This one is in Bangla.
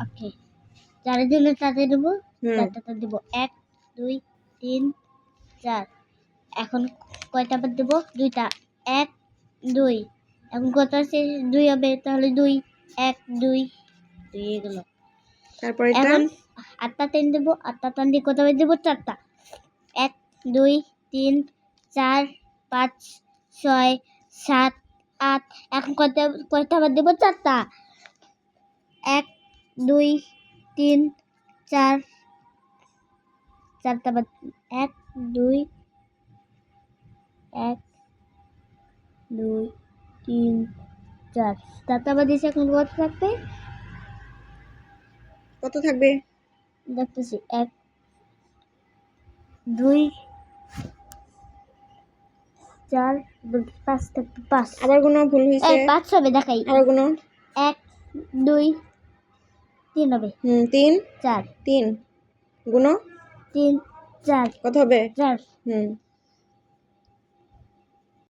ওকে, চারের জন্য চারটে দেবো, হুম চারটা দেবো 1 2 3 4। এখন কয়টা বার দেবো? দুইটা। 1 2। এখন কত আছে? 2 হবে, তাহলে 2 1 2 2 এগুলো। তারপর এটা এখন আটটা টান দেবো, আটটা টান দিয়ে কত বার দেবো? চারটা। 1 2 3 4 5 6 7 8। এখন কয়টা বার দেবো? চারটা। 1 2 3 4 চারটা বার। 1 2 1 2 3 4 চারটা বার দিয়েছে। এখন কত থাকবে? কত থাকবে? দেখতেছি 1 2 4 5 থাকবে 5। আবার গুনো, ভুল হয়েছে। এই 5 হবে, দেখাই। আবার গুনো। 1 2 3 হবে। 3 4 3 গুনো 3 4 কত হবে? 4।